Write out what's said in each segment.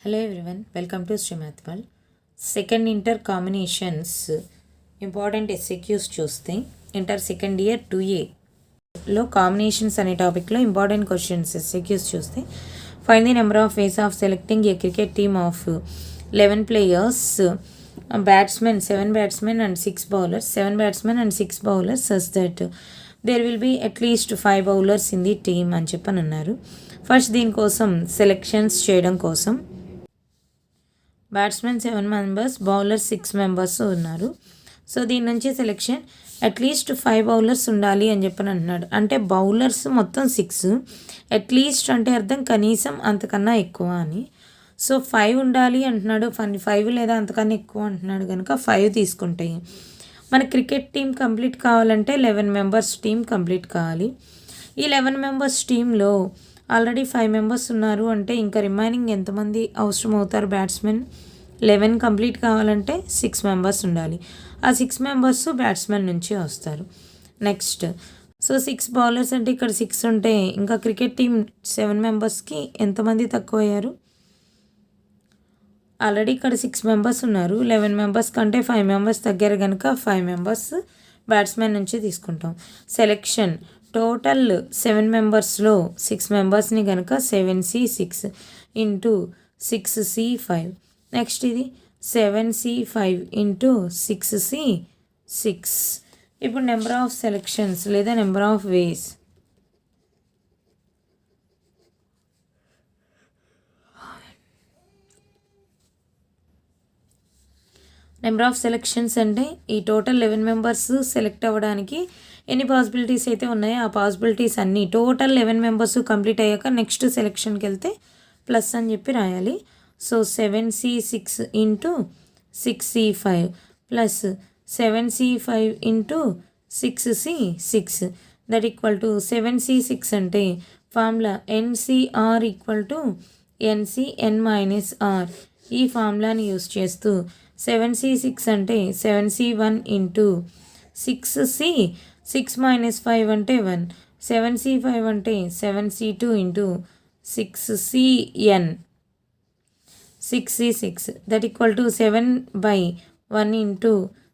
Hello everyone, welcome to Srimathwal. Second inter combinations important SAQs చూస్తే inter second year 2A లో combinations అనే టాపిక్లో important questions SAQs చూస్తే find the number of ways of selecting A cricket team of 11 players, batsmen 7 batsmen and 6 bowlers, 7 batsmen and 6 bowlers such that there will be at least 5 bowlers in the team అని చెప్పని అన్నారు. First దీనికోసం selections చేయడం కోసం batsmen 7 members, bowlers 6 members ఉన్నారు. So దీని నుంచి selection at least 5 bowlers ఉండాలి అని చెప్పని అంటున్నాడు. అంటే బౌలర్స్ మొత్తం 6, అట్లీస్ట్ అంటే అర్థం కనీసం అంతకన్నా ఎక్కువ అని. సో 5 ఉండాలి అంటున్నాడు. 5 లేదా అంతకన్నా ఎక్కువ అంటున్నాడు కనుక 5 తీసుకుంటాయి. మన క్రికెట్ టీం కంప్లీట్ కావాలంటే 11 మెంబర్స్ టీం కంప్లీట్ కావాలి. ఈ 11 మెంబర్స్ టీంలో ఆల్రెడీ 5 మెంబర్స్ ఉన్నారు అంటే ఇంకా రిమైనింగ్ ఎంతమంది అవసరం అవుతారు? బ్యాట్స్మెన్ 11 కంప్లీట్ కావాలంటే 6 మెంబర్స్ ఉండాలి. ఆ 6 మెంబర్స్ బ్యాట్స్మెన్ నుంచి వస్తారు. నెక్స్ట్ సో 6 బౌలర్స్ అంటే ఇక్కడ 6 ఉంటే ఇంకా క్రికెట్ టీం 7 మెంబర్స్కి ఎంతమంది తక్కువ అయ్యారు? ఆల్రెడీ ఇక్కడ 6 మెంబర్స్ ఉన్నారు. 11 మెంబర్స్ కంటే 5 మెంబర్స్ తగ్గారు కనుక 5 మెంబర్స్ బ్యాట్స్మెన్ నుంచి తీసుకుంటాం. సెలెక్షన్ టోటల్ 7 మెంబర్స్లో 6 మెంబర్స్ని కనుక 7C6 ఇంటూ 6C5. నెక్స్ట్ ఇది 7C5 ఇంటూ 6C6. ఇప్పుడు నెంబర్ ఆఫ్ సెలెక్షన్స్ లేదా number of ways, number of selections అంటే ఈ టోటల్ 11 మెంబర్స్ సెలెక్ట్ అవ్వడానికి ఎన్ని పాసిబిలిటీస్ అయితే ఉన్నాయో ఆ పాసిబిలిటీస్ అన్నీ టోటల్ 11 మెంబర్స్ కంప్లీట్ అయ్యాక నెక్స్ట్ సెలెక్షన్కి వెళ్తే ప్లస్ అని చెప్పి రాయాలి. So 7C6 into 6C5 plus 7C5 into 6C6 that equal to 7C6 అంటే formula NCR equal to NCN-R. ఈ ఫార్ములాని యూస్ చేస్తూ 7C6 అంటే 7C1 ఇంటూ 6C 6 - 5 అంటే 1, 7C5 అంటే 7C2 into 6CN 6C6 that equal to 7/1 into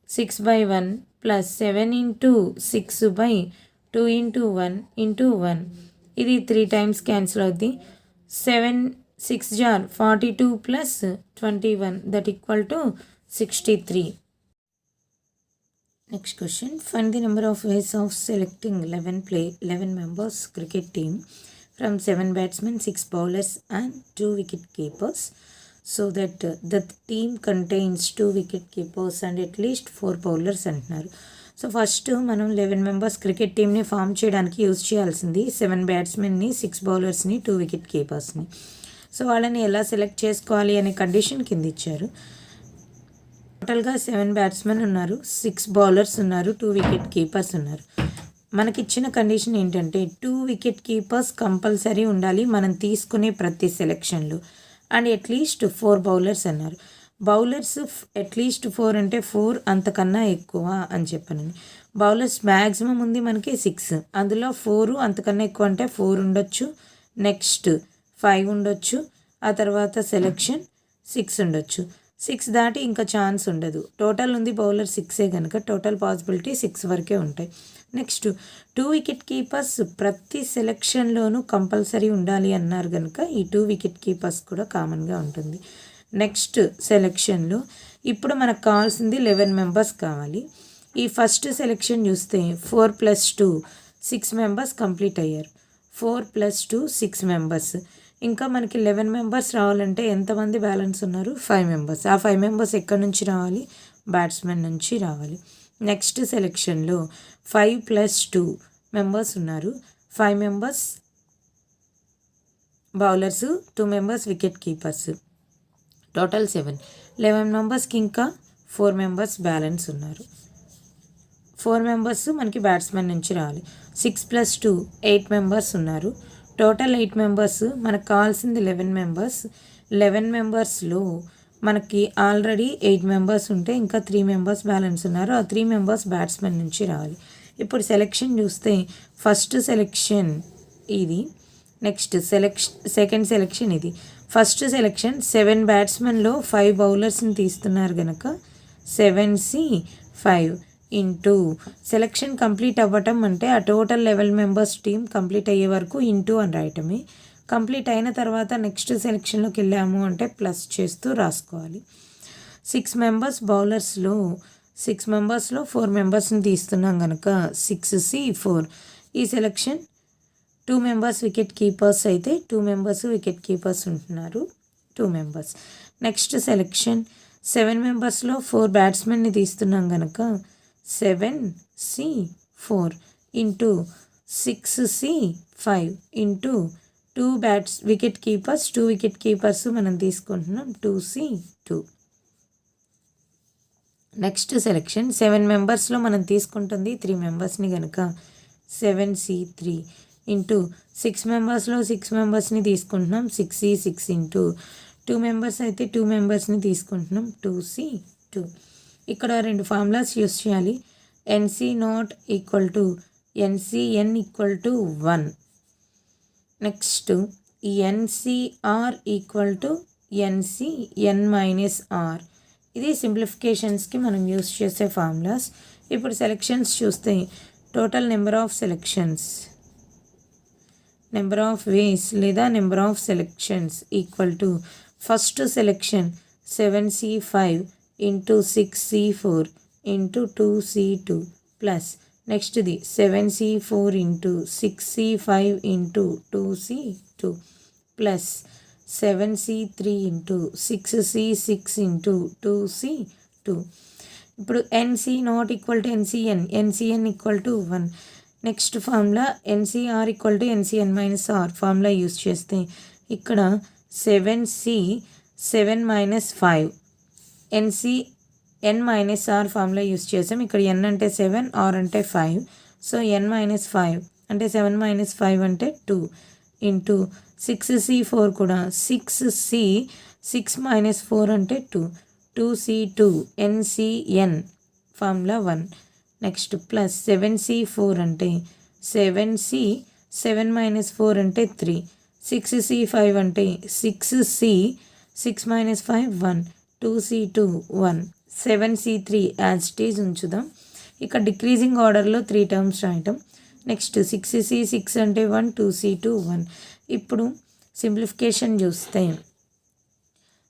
6/1 plus 7 into 6/2 into 1 into 1. ఇది 3 times cancel అవుద్ది. 7 6 జార్ 42 plus 21 that equal to 63. Next question, find the number of ways of selecting 11 members cricket team from 7 batsmen, 6 bowlers and 2 wicket keepers so that the team contains 2 wicket keepers and at least 4 bowlers అంటున్నారు. So first మనం 11 members cricket టీమ్ని form చేయడానికి use చేయాల్సింది 7 బ్యాట్స్మెన్ని, 6 బౌలర్స్ని, 2 wicket కీపర్స్ని. So వాళ్ళని ఎలా select చేసుకోవాలి అనే condition కింద ఇచ్చారు. టోటల్గా 7 బ్యాట్స్మెన్ ఉన్నారు, 6 బౌలర్స్ ఉన్నారు, 2 వికెట్ కీపర్స్ ఉన్నారు. మనకి ఇచ్చిన కండిషన్ ఏంటంటే 2 వికెట్ కీపర్స్ కంపల్సరీ ఉండాలి మనం తీసుకునే ప్రతి సెలెక్షన్లో అండ్ అట్లీస్ట్ 4 బౌలర్స్ అన్నారు. బౌలర్స్ అట్లీస్ట్ 4 అంటే 4 అంతకన్నా ఎక్కువ అని చెప్పాను. బౌలర్స్ మ్యాక్సిమం ఉంది మనకి 6, అందులో 4 అంతకన్నా ఎక్కువ అంటే 4 ఉండొచ్చు, నెక్స్ట్ 5 ఉండొచ్చు, ఆ తర్వాత సెలెక్షన్ 6 ఉండొచ్చు. 6 దాటి ఇంకా ఛాన్స్ ఉండదు. టోటల్ ఉంది బౌలర్ 6 కనుక టోటల్ పాసిబిలిటీ 6 వరకే ఉంటాయి. నెక్స్ట్ 2 వికెట్ కీపర్స్ ప్రతి సెలెక్షన్లోనూ కంపల్సరీ ఉండాలి అన్నారు కనుక ఈ 2 వికెట్ కీపర్స్ కూడా కామన్గా ఉంటుంది. నెక్స్ట్ సెలెక్షన్లో ఇప్పుడు మనకు కావాల్సింది 11 మెంబర్స్ కావాలి. ఈ ఫస్ట్ సెలెక్షన్ చూస్తే 4 + 2 6 మెంబర్స్ కంప్లీట్ అయ్యారు. 4 + 2 6 మెంబర్స్. ఇంకా మనకి 11 మెంబర్స్ రావాలంటే ఎంతమంది బ్యాలెన్స్ ఉన్నారు? 5 మెంబర్స్. ఆ 5 మెంబర్స్ ఎక్కడి నుంచి రావాలి? బ్యాట్స్మెన్ నుంచి రావాలి. నెక్స్ట్ సెలెక్షన్లో 5 + 2 మెంబర్స్ ఉన్నారు. 5 members bowlers, 2 members wicket keepers, total 7. 11 మెంబర్స్కి ఇంకా 4 మెంబర్స్ బ్యాలెన్స్ ఉన్నారు. 4 మెంబర్స్ మనకి బ్యాట్స్మెన్ నుంచి రావాలి. 6 + 2 8 మెంబర్స్ ఉన్నారు. Total 8 members. మనకు కావాల్సింది 11 మెంబర్స్. 11 మెంబర్స్లో మనకి ఆల్రెడీ 8 మెంబర్స్ ఉంటే ఇంకా 3 మెంబర్స్ బ్యాలెన్స్ ఉన్నారు. ఆ 3 మెంబర్స్ బ్యాట్స్మెన్ నుంచి రావాలి. ఇప్పుడు సెలెక్షన్ చూస్తే ఫస్ట్ సెలెక్షన్ ఇది, నెక్స్ట్ సెకండ్ సెలెక్షన్ ఇది. ఫస్ట్ సెలెక్షన్ 7 బ్యాట్స్మెన్లో 5 బౌలర్స్ని తీస్తున్నారు కనుక 7C5 ఇంటూ సెలెక్షన్ కంప్లీట్ అవ్వటం అంటే ఆ టోటల్ 11 మెంబర్స్ టీం కంప్లీట్ అయ్యే వరకు ఇంటూ అని రాయటమే. కంప్లీట్ అయిన తర్వాత నెక్స్ట్ సెలెక్షన్లోకి వెళ్ళాము అంటే ప్లస్ చేస్తూ రాసుకోవాలి. 6 మెంబర్స్ బౌలర్స్లో 4 మెంబర్స్ని తీస్తున్నాం కనుక 6C4. ఈ సెలెక్షన్ 2 మెంబర్స్ వికెట్ కీపర్స్ అయితే 2 మెంబర్స్ వికెట్ కీపర్స్ ఉంటున్నారు 2 మెంబర్స్. నెక్స్ట్ సెలెక్షన్ 7 మెంబర్స్లో 4 బ్యాట్స్మెన్ని తీస్తున్నాం కనుక 7C4 into 6C5 into 2 wicket keepers 2 wicket keepers మనం తీసుకుంటున్నాం 2C2. నెక్స్ట్ సెలెక్షన్ 7 మెంబర్స్లో మనం తీసుకుంటుంది 3 మెంబర్స్ని కనుక 7C3 ఇంటూ 6 మెంబర్స్లో 6 మెంబర్స్ని తీసుకుంటున్నాం 6C6 ఇంటూ 2 మెంబర్స్ అయితే 2 మెంబర్స్ని తీసుకుంటున్నాం 2C2. ఇక్కడ 2 ఫార్ములాస్ యూస్ చేయాలి. NC0 equal to NCN equal to 1. Next ఈ NCR equal to NCN minus R. ఇది సింప్లిఫికేషన్స్కి మనం యూస్ చేసే ఫార్ములాస్. ఇప్పుడు సెలెక్షన్స్ చూస్తే total number of selections, number of ways లేదా number of selections equal to first selection 7C5 into 6C4 into 2C2 plus నెక్స్ట్ది 7C4 into 6C5 into 2C2 plus 7C3 into 6C6 into 2C2. ఇప్పుడు NC0 equal to NCN equal to 1. Next formula NCR equal to NCN minus R formula use చేస్తే ఇక్కడ 7 minus 5 NCN minus R formula use చేసాం. ఇక్కడ N అంటే 7, R అంటే 5. So N minus 5 అంటే 7 minus 5 అంటే 2 into 6C4 కూడా 6 మైనస్ 4 అంటే 2C2 NCN formula 1. Next plus 7C4 అంటే 7 మైనస్ 4 అంటే 3. 6C5 అంటే 6 minus 5 1. 2C2 1. 7C3 as it is ఉంచుదాం. ఇక్కడ డిక్రీజింగ్ ఆర్డర్లో 3 టర్మ్స్ రాయటం. నెక్స్ట్ 6C6 అంటే 1, 2C2 1. ఇప్పుడు సింప్లిఫికేషన్ చూస్తే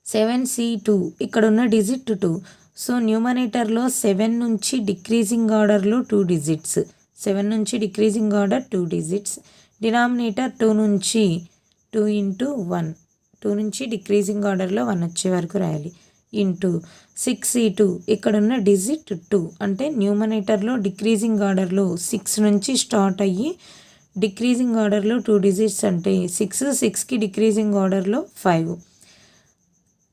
7C2 ఇక్కడ ఉన్న డిజిట్ 2. సో న్యూమరేటర్లో 7 నుంచి డిక్రీజింగ్ ఆర్డర్లో 2 డిజిట్స్, 7 నుంచి డిక్రీజింగ్ ఆర్డర్ 2 డిజిట్స్. డినామినేటర్ 2 నుంచి 2 ఇంటూ 1, 2 నుంచి డిక్రీజింగ్ ఆర్డర్లో 1 వచ్చే వరకు రాయాలి ఇంటూ 6C2 ఇక్కడున్న డిజిట్ 2 అంటే న్యూమరేటర్లో డిక్రీజింగ్ ఆర్డర్లో 6 నుంచి స్టార్ట్ అయ్యి డిక్రీజింగ్ ఆర్డర్లో 2 డిజిట్స్ అంటే 6కి డిక్రీజింగ్ ఆర్డర్లో 5.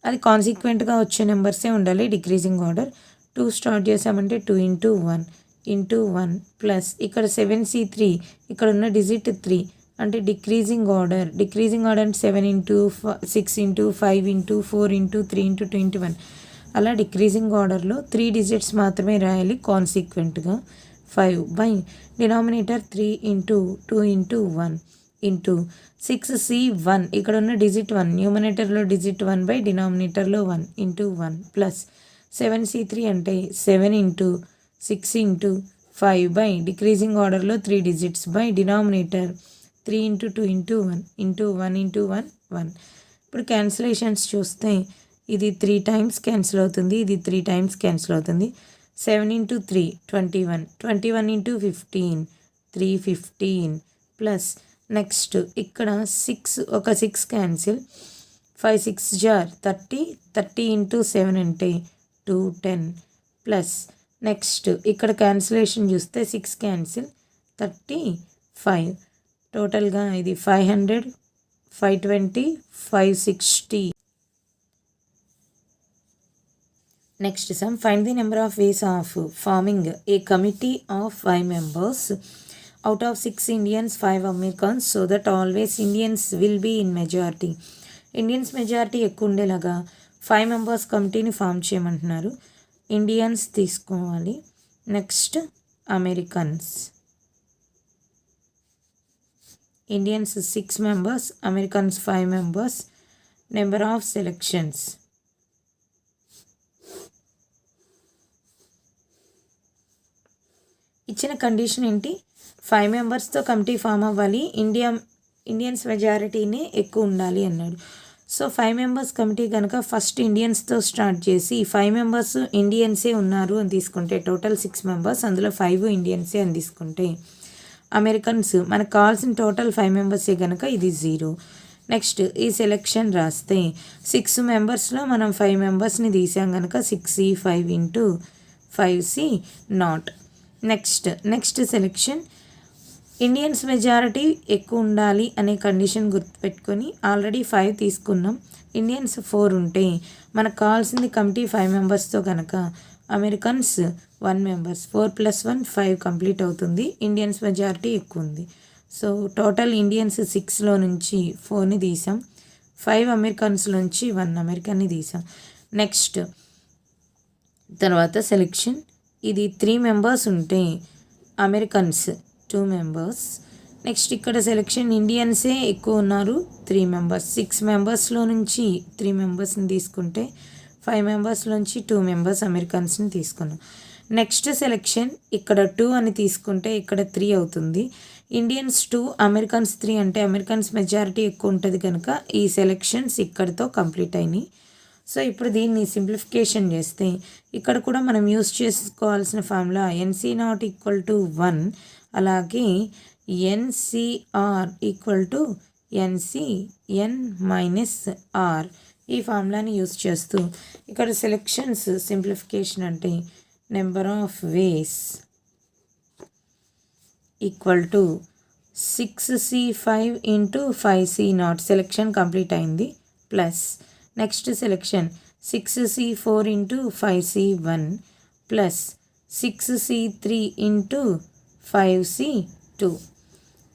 అది కాన్సిక్వెంట్గా వచ్చే నెంబర్సే ఉండాలి డిక్రీజింగ్ ఆర్డర్. 2 స్టార్ట్ చేసామంటే 2 ఇంటూ 1 ప్లస్ ఇక్కడ 7C3 ఇక్కడ ఉన్న డిజిట్ 3 అంటే డిక్రీజింగ్ ఆర్డర్ అంటే 7 into 6 into 5 into 4 into 3 into 21. అలా డిక్రీజింగ్ ఆర్డర్లో 3 డిజిట్స్ మాత్రమే రాయాలి కాన్సిక్వెంట్గా. 5 by denominator 3 into 2 into 1 into 6C1 ఇక్కడ ఉన్న డిజిట్ 1 న్యూమరేటర్లో డిజిట్ 1 బై డినామినేటర్లో 1 ఇంటూ 1 ప్లస్ 7C3 అంటే 7 ఇంటూ 6 ఇంటూ 5 బై డిక్రీజింగ్ ఆర్డర్లో 3 digits by denominator 3 into 2 into 1 into 1 into 1 1. ఇప్పుడు క్యాన్సిలేషన్స్ చూస్తే ఇది 3 టైమ్స్ క్యాన్సిల్ అవుతుంది, ఇది 3 టైమ్స్ క్యాన్సిల్ అవుతుంది. 7 ఇంటూ 3 21 ఇంటూ 15 315 ప్లస్ నెక్స్ట్ ఇక్కడ 6 ఒక 6 క్యాన్సిల్, 5 6 జార్ 30 ఇంటూ 7 అంటే 210 ప్లస్ నెక్స్ట్ ఇక్కడ క్యాన్సిలేషన్ చూస్తే 6 క్యాన్సిల్ 35. టోటల్గా ఇది 500 520 560. Next some find the number of ways of farming A committee of 5 members out of 6 Indians 5 Americans so that always Indians will be in majority. Indians majority ఎక్కువ ఉండేలాగా 5 members కమిటీని form చేయమంటున్నారు. Indians తీసుకోవాలి. Next Americans, Indians 6 members, Americans 5 members. Number of selections. ఇచ్చిన condition ఏంటి? 5 మెంబర్స్తో committee form అవ్వాలి, Indians మెజారిటీనే ఎక్కువ ఉండాలి అన్నాడు. సో 5 మెంబర్స్ కమిటీ కనుక ఫస్ట్ ఇండియన్స్తో స్టార్ట్ చేసి 5 మెంబర్స్ ఇండియన్సే ఉన్నారు అని తీసుకుంటే, టోటల్ 6 మెంబర్స్, అందులో 5 ఇండియన్సే అని తీసుకుంటే, అమెరికన్స్ మనకు కావాల్సిన టోటల్ 5 మెంబర్సే కనుక ఇది 0. నెక్స్ట్ ఈ సెలెక్షన్ రాస్తే 6 మెంబర్స్లో మనం 5 మెంబర్స్ని తీసాం కనుక 6C 5 into 5C not. Next selection Indians majority ఎక్కువ ఉండాలి అనే కండిషన్ గుర్తుపెట్టుకొని ఆల్రెడీ 5 తీసుకున్నాం. ఇండియన్స్ 4 ఉంటే మనకు కావాల్సింది కమిటీ 5 మెంబర్స్తో కనుక అమెరికన్స్ 1 మెంబర్స్, 4 + 1 5 కంప్లీట్ అవుతుంది. ఇండియన్స్ మెజారిటీ ఎక్కువ ఉంది. సో టోటల్ ఇండియన్స్ 6లో నుంచి 4ని తీసాం, 5 అమెరికన్స్లోంచి 1 అమెరికన్ని తీసాం. నెక్స్ట్ తర్వాత సెలెక్షన్ ఇది 3 మెంబర్స్ ఉంటే అమెరికన్స్ 2 మెంబర్స్. నెక్స్ట్ ఇక్కడ సెలెక్షన్ ఇండియన్సే ఎక్కువ ఉన్నారు 3 మెంబర్స్. 6 మెంబర్స్లో నుంచి 3 మెంబర్స్ని తీసుకుంటే 5 మెంబర్స్లోంచి 2 మెంబర్స్ అమెరికన్స్ని తీసుకున్నాం. నెక్స్ట్ సెలెక్షన్ ఇక్కడ 2 అని తీసుకుంటే ఇక్కడ 3 అవుతుంది. ఇండియన్స్ 2 అమెరికన్స్ 3 అంటే అమెరికన్స్ మెజారిటీ ఎక్కువ ఉంటుంది కనుక ఈ సెలెక్షన్స్ ఇక్కడితో కంప్లీట్ అయినాయి. సో ఇప్పుడు దీన్ని సింప్లిఫికేషన్ చేస్తే ఇక్కడ కూడా మనం యూస్ చేసుకోవాల్సిన ఫార్ములా NC0 = 1, అలాగే NCR = NCN - R ఈ ఫార్ములాని యూస్ చేస్తూ ఇక్కడ సెలెక్షన్స్ సింప్లిఫికేషన్ అంటే number of ways = 6C5 into 5C0 selection complete అయింది. Plus next selection 6C4 into 5C1 plus 6C3 into 5C2.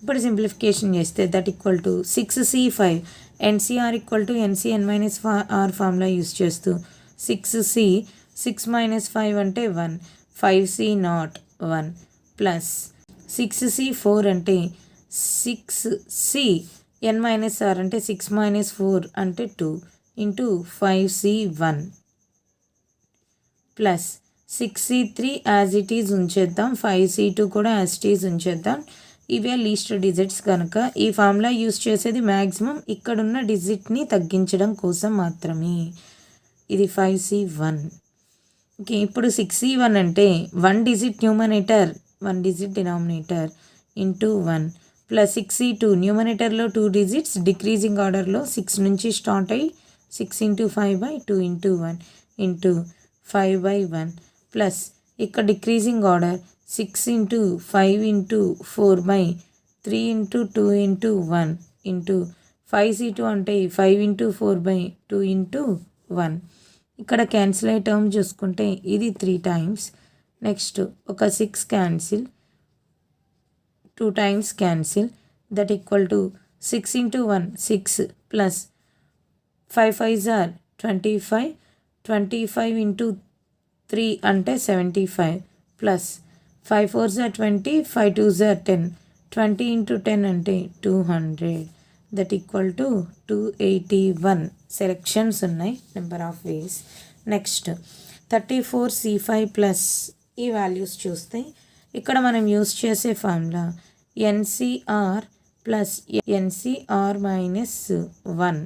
ఇప్పుడు సింప్లిఫికేషన్ చేస్తే that equal to 6C5 NCR = NCN - R formula use చేస్తూ 6C 6 - 5 అంటే 1, 5C0 1 plus 6C4 అంటే 6CN - R అంటే 6 - 4 అంటే 2 into 5C1 plus 6C3 as it is ఉంచేద్దాం, 5C2 కూడా as it is ఉంచేద్దాం. ఇవే లీస్ట్ డిజిట్స్ కనుక ఈ ఫార్ములా యూస్ చేసేది మ్యాక్సిమం ఇక్కడున్న డిజిట్ని తగ్గించడం కోసం మాత్రమే. ఇది 5C1. ఓకే, ఇప్పుడు 6C1 అంటే 1 digit numerator 1 digit denominator into 1 plus 6C2 న్యూమరేటర్లో 2 డిజిట్స్ డిక్రీజింగ్ ఆర్డర్లో 6 నుంచి స్టార్ట్ అయ్యి 6 ఇంటూ 5/2 ఇంటూ 1 ఇంటూ 5/1 ప్లస్ ఇక్కడ decreasing order 6 into 5 into 4/3 into 2 into 1 into 5C2 అంటే 5 ఇంటూ 4/2 ఇంటూ 1. ఇక్కడ క్యాన్సిల్ అయ్యే టర్మ్ చూసుకుంటే ఇది 3 టైమ్స్. నెక్స్ట్ ఒక 6 cancel, 2 times cancel, that equal to 6 into 1 6 plus 5 5s are 25, 25 into 3 అంటే 75 plus 5 4s are 20, 5 2s are 10, 20 into 10 అంటే 200, that equal to 281 selections ఉన్నాయి, number of ways. Next 34C5 plus ఈ values చూస్తే ఇక్కడ మనం యూస్ చేసే formula NCR plus NCR - 1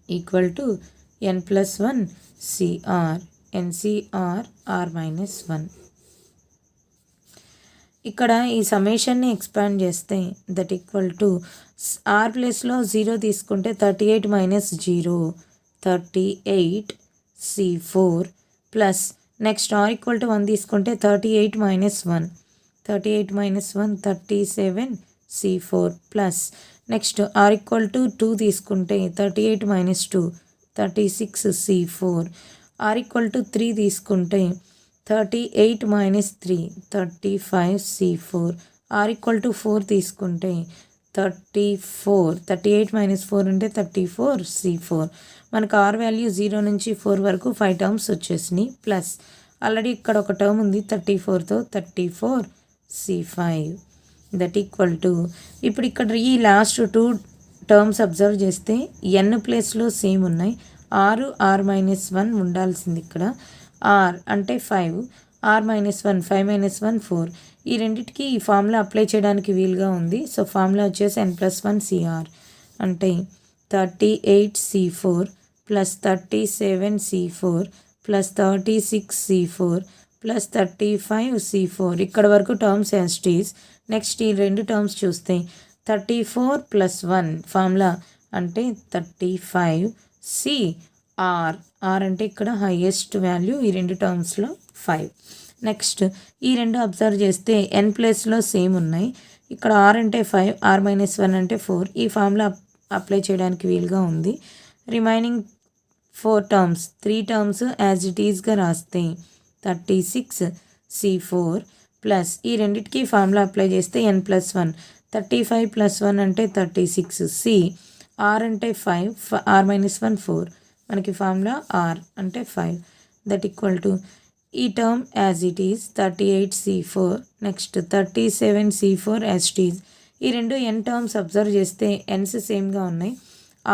equal to N+1 CR NCR R - 1. ఇక్కడ ఈ సమ్మేషన్ని ఎక్స్పాండ్ చేస్తే దట్ ఈక్వల్ టు R ప్లేస్లో 0 తీసుకుంటే 38 - 0 38 C4 ప్లస్ నెక్స్ట్ R = 1 తీసుకుంటే 38 - 1 38 - 1 37 C4 ప్లస్ నెక్స్ట్ R = 2 తీసుకుంటే 38 - 2 36 C4 R = 3 తీసుకుంటే 38 - 3 35 C4 R = 4 తీసుకుంటే 34 38 - 4 అంటే 34 C4. మనకు R వాల్యూ 0 నుంచి 4 వరకు 5 టర్మ్స్ వచ్చేసినాయి. ప్లస్ ఆల్రెడీ ఇక్కడ ఒక టర్మ్ ఉంది 34తో 34 C5 దట్ ఈక్వల్ టు ఇప్పుడు ఇక్కడ ఈ లాస్ట్ 2 టర్మ్స్ అబ్జర్వ్ చేస్తే ఎన్ ప్లేస్లో సేమ్ ఉన్నాయి. r-1 ఉండాల్సింది ఇక్కడ. r అంటే 5, r-1 5-1 4. ఈ రెండింటికి ఈ ఫార్ములా అప్లై చేయడానికి వీలుగా ఉంది. సో ఫార్ములా వచ్చేసి n+1 cr అంటే 38c4 plus 37c4 plus 36c4 plus 35c4. ఇక్కడ వరకు terms as it is. Next ఈ రెండు టర్మ్స్ చూస్తే 34 + 1 ఫార్ములా అంటే 35cr. r అంటే ఇక్కడ హైయెస్ట్ వాల్యూ ఈ రెండు టర్మ్స్లో 5. నెక్స్ట్ ఈ రెండు అబ్జర్వ్ చేస్తే n ప్లేస్లో సేమ్ ఉన్నాయి. ఇక్కడ r అంటే 5, r-1 అంటే 4. ఈ ఫార్ములా అప్లై చేయడానికి వీలుగా ఉంది. Remaining 4 terms 3 terms as it ఈజ్గా రాస్తే 36c4 ప్లస్ ఈ రెండింటికి ఫార్ములా అప్లై చేస్తే n+1 35 + 1 అంటే 36c. r అంటే 5, r-1 4. మనకి ఫార్ములా r అంటే 5 దట్ ఈక్వల్ టు ఈ term as it is 38c4. Next 37c4 as it is. ఈ రెండు n టర్మ్స్ అబ్జర్వ్ చేస్తే ఎన్స్ సేమ్గా ఉన్నాయి.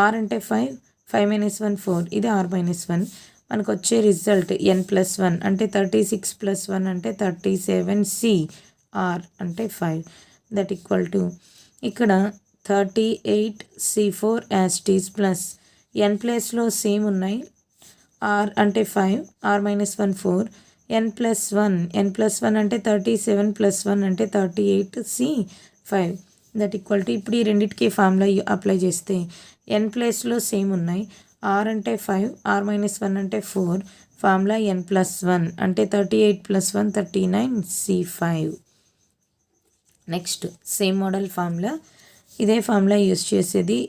r అంటే 5, 5-1 4. ఇది r-1. మనకు వచ్చే రిజల్ట్ n+1 అంటే 36 + 1 అంటే 37c. r అంటే 5 దట్ ఈక్వల్ టు ఇక్కడ 38c4 as it is plus n ప్లేస్లో సేమ్ ఉన్నాయి. r అంటే 5, r-1 4. n+1 అంటే 37 + 1 అంటే 38c5 దట్ ఈక్వల్ టు ఇప్పుడు ఈ రెండింటికి ఫార్ములా అప్లై చేస్తే n ప్లేస్లో సేమ్ ఉన్నాయి. r అంటే 5, r-1 అంటే 4. ఫార్ములా n+1 అంటే 38 + 1 39c5. Next same model formula. ఇదే ఫార్ములా యూస్ చేసేది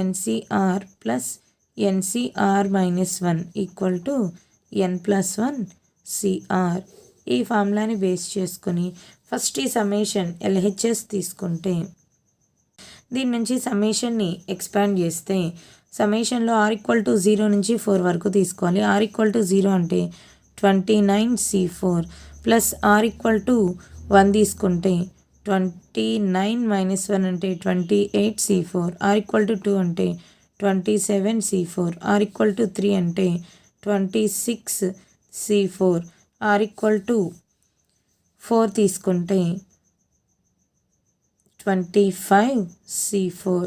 NCr plus NCr-1 equal to n+1 cr. ఈ ఫార్ములాని బేస్ చేసుకొని ఫస్ట్ ఈ సమ్మేషన్ LHS తీసుకుంటే దీని నుంచి సమ్మేషన్ని ఎక్స్పాండ్ చేస్తే సమ్మేషన్లో r = 0 నుంచి 4 వరకు తీసుకోవాలి. r = 0 అంటే 29c4 ప్లస్ r = 1 తీసుకుంటే 29 - 1 అంటే 28c4. r = 2 అంటే 27c4. r = 3 అంటే 26c4. r = 4 తీసుకుంటే 25c4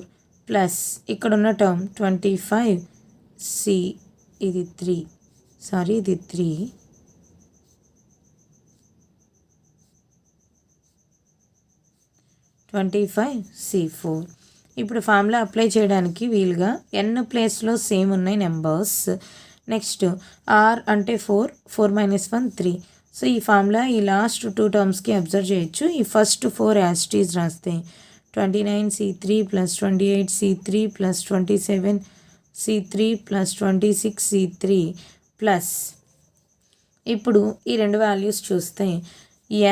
ప్లస్ ఇక్కడ ఉన్న టర్మ్ 25c ఇది 3 25c4. ఇప్పుడు ఫార్ములా అప్లై చేయడానికి వీలుగా n ప్లేస్లో సేమ్ ఉన్నాయి నెంబర్స్. నెక్స్ట్ r అంటే 4, 4-1 3. సో ఈ ఫార్ములా ఈ లాస్ట్ 2 టర్మ్స్కి అబ్జర్వ్ చేయొచ్చు. ఈ ఫస్ట్ 4 యాజ్ ఇట్ ఈజ్ రాస్తే 29c3 plus 28c3 plus 27c3 plus 26c3 plus ఇప్పుడు ఈ రెండు వాల్యూస్ చూస్తే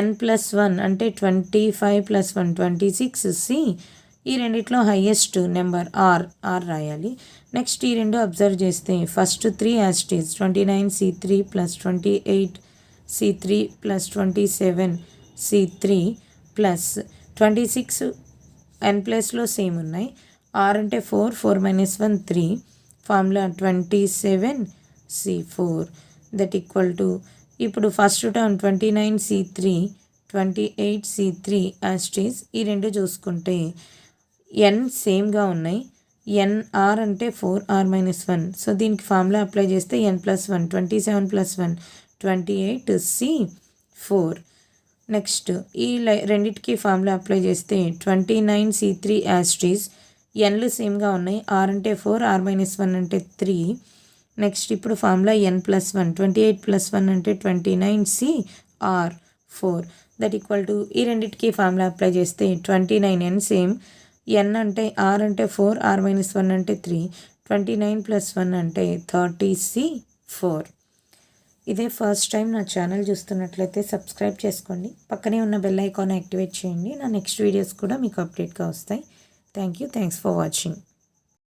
n+1 అంటే 25 + 1 26c. ఈ రెండిట్లో హైయెస్ట్ నెంబర్ r రాయాలి. నెక్స్ట్ ఈ రెండు అబ్జర్వ్ చేస్తే first 3 as it is 29c3 plus 28c3 plus 27c3 plus 26 n ప్లేస్లో సేమ్ ఉన్నాయి. r అంటే 4, 4-1 3. Formula 27c4 that equal to ఇప్పుడు first term 29c3 28c3 as it is. ఈ రెండు చూసుకుంటే n సేమ్గా ఉన్నాయి. r అంటే 4, r-1. సో దీనికి ఫార్ములా అప్లై చేస్తే n+1 27 + 1 28c4. నెక్స్ట్ ఈ రెండింటికి ఫార్ములా అప్లై చేస్తే 29c3 యాజ్ ఇట్ ఈజ్. nలు సేమ్గా ఉన్నాయి. r అంటే 4, r-1 అంటే 3. నెక్స్ట్ ఇప్పుడు ఫార్ములా n+1 28 + 1 అంటే 29cr4 దట్ ఈక్వల్ టు ఈ రెండింటికి ఫార్ములా అప్లై చేస్తే 29n సేమ్. n అంటే r అంటే 4, r-1 అంటే 3. 29 + 1 అంటే 30c4. ఇదే ఫస్ట్ టైం నా ఛానల్ చూస్తున్నట్లయితే సబ్స్క్రైబ్ చేసుకోండి. పక్కనే ఉన్న బెల్ ఐకాన్ యాక్టివేట్ చేయండి. నా నెక్స్ట్ వీడియోస్ కూడా మీకు అప్డేట్గా వస్తాయి. Thanks for watching.